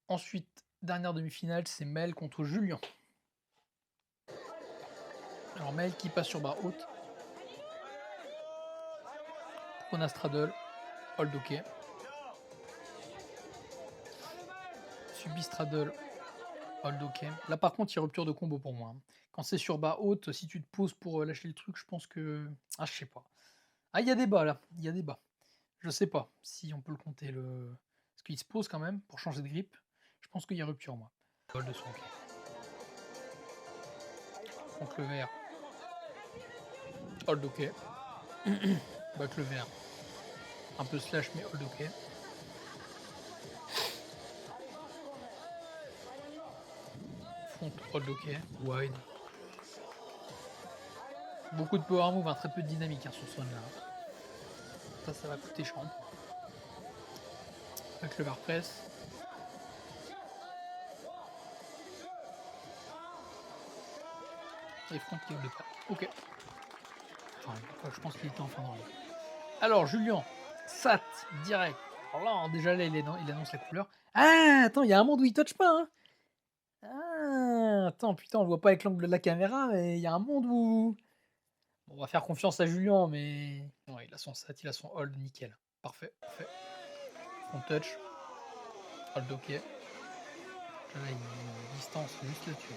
Ensuite, dernière demi-finale, c'est Mel contre Julien. Alors Mel qui passe sur barre haute, Prona straddle, hold ok. Subit straddle, hold ok. Là par contre, il y a rupture de combo pour moi, hein. Quand c'est sur barre haute, si tu te poses pour lâcher le truc, je pense que. Ah, je sais pas. Ah, il y a débat là, il y a débat. Je sais pas si on peut le compter le. Parce qu'il se pose quand même pour changer de grip. Je pense qu'il y a rupture, moi. Hold de son ok. Donc le vert. Hold ok. Back le vert. Un peu slash mais hold ok. Front hold ok. Wide. Beaucoup de power move, hein, très peu de dynamique hein, sur ce run là. Ça va coûter cher. Avec le bar press. Et front qui hold pas. Ok. Enfin, je pense qu'il était en fin de run. Alors, Julien. Sat, direct. Alors là, déjà là, il annonce la couleur. Ah, attends, il y a un monde où il touche pas, hein. Ah, attends, putain, on le voit pas avec l'angle de la caméra, mais il y a un monde où. Bon, on va faire confiance à Julien, mais. Ouais, il a son sat, il a son hold, nickel. Parfait, parfait. Front touch. Hold ok. Là, il distance juste là-dessus.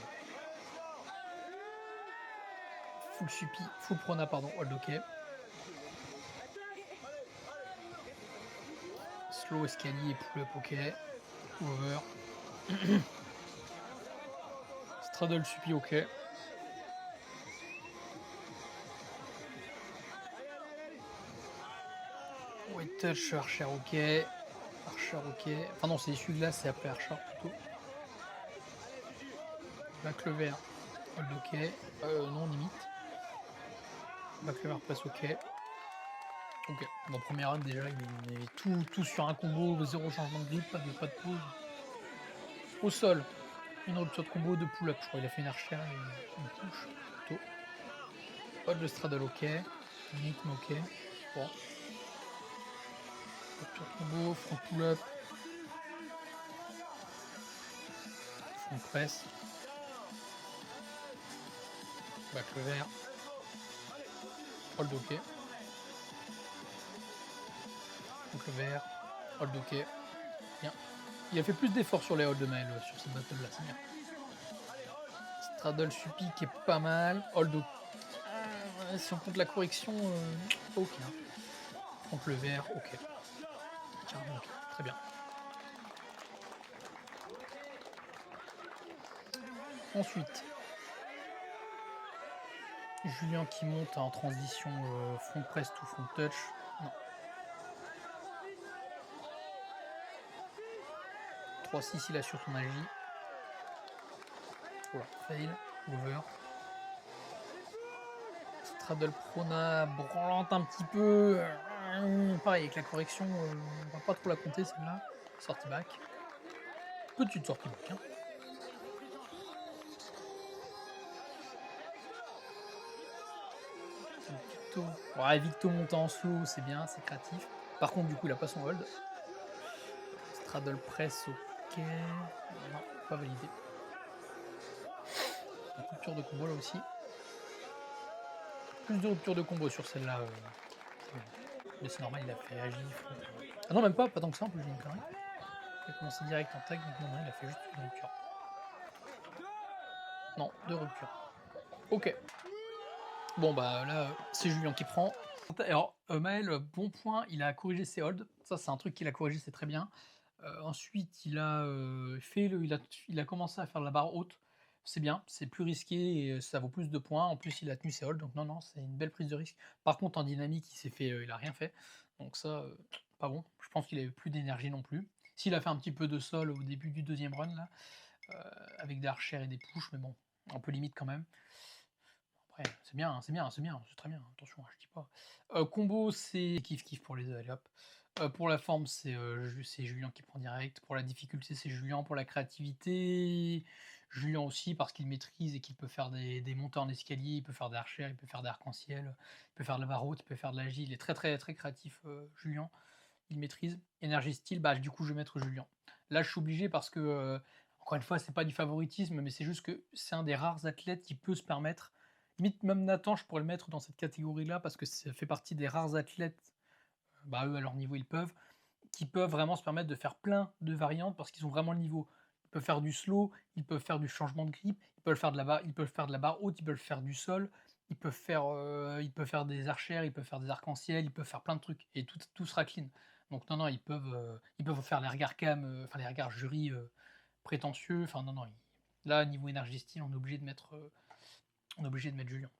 Full suppi, full prona, pardon, hold ok. Slow escalier, pull up ok. Over. Straddle suppi ok. White touch, archer ok. Archer ok. Enfin non, c'est essuie-glace, c'est après archer plutôt. Back lever, hold ok. Non, limite. Back lever press ok. Ok. Bon, premier round déjà, il est tout sur un combo, zéro changement de grip, pas de pause. Au sol, une rupture de combo, de pull-up, je crois. Il a fait une archer et une push plutôt. Hold de straddle ok. Rythme ok. Bon. Rupture de combo, front pull-up. Front press. Back lever. Hold ok. Donc le vert, hold ok. Bien. Il a fait plus d'efforts sur les holds de Mael sur cette battle là, c'est bien. Straddle suppi qui est pas mal. Hold ok. Si on compte la correction, ok. Front le vert, ok. Carrément ok. Très bien. Ensuite, Julien qui monte en transition front press to front touch. Non. 3-6, il assure son agi. Voilà, fail, over. Straddle prona, branlante un petit peu. Pareil, avec la correction, on va pas trop la compter celle-là. Sortie back. Petite sortie back. Hein. Victo. Ouais, Victo montant en slow, c'est bien, c'est créatif. Par contre, du coup, il a pas son hold. Straddle press, ok. Non, pas validé. Une rupture de combo là aussi. Plus de rupture de combo sur celle-là. Mais c'est normal, il a fait agir. Ah non, même pas tant que ça en plus, j'ai une connerie. Il a commencé direct en tag, donc non, il a fait juste une rupture. Non, deux ruptures. Ok. Bon, bah là, c'est Julien qui prend. Alors, Maël, bon point, il a corrigé ses holds. Ça, c'est un truc qu'il a corrigé, c'est très bien. Ensuite, il a il a commencé à faire de la barre haute. C'est bien, c'est plus risqué et ça vaut plus de points. En plus, il a tenu ses holds, donc non, c'est une belle prise de risque. Par contre, en dynamique, il a rien fait. Donc ça, pas bon. Je pense qu'il avait plus d'énergie non plus. S'il a fait un petit peu de sol au début du deuxième run là, avec des archers et des push, mais bon, un peu limite quand même. Après, c'est bien, c'est bien, c'est bien, c'est très bien. Attention, je dis pas. Combo, c'est kiff pour les allez hop. Pour la forme, c'est Julien qui prend direct. Pour la difficulté, c'est Julien. Pour la créativité, Julien aussi, parce qu'il maîtrise et qu'il peut faire des montées en escalier, il peut faire des archers, il peut faire des arcs-en-ciel, il peut faire de la barre haute, il peut faire de la J. Il est très très très créatif, Julien. Il maîtrise. Énergie style, bah du coup je vais mettre Julien. Là, je suis obligé parce que, encore une fois, c'est pas du favoritisme, mais c'est juste que c'est un des rares athlètes qui peut se permettre limite même Nathan, je pourrais le mettre dans cette catégorie-là parce que ça fait partie des rares athlètes, bah, eux, à leur niveau, ils peuvent, qui peuvent vraiment se permettre de faire plein de variantes parce qu'ils ont vraiment le niveau. Ils peuvent faire du slow, ils peuvent faire du changement de grip, ils peuvent faire de la barre haute, ils peuvent faire du sol, ils peuvent faire des archères, ils peuvent faire des arcs-en-ciel, ils peuvent faire plein de trucs et tout sera clean. Donc non, non, ils peuvent faire les regards cam, enfin les regards jury, prétentieux, enfin non, non, là, niveau énergie style, on est obligé de mettre Julien.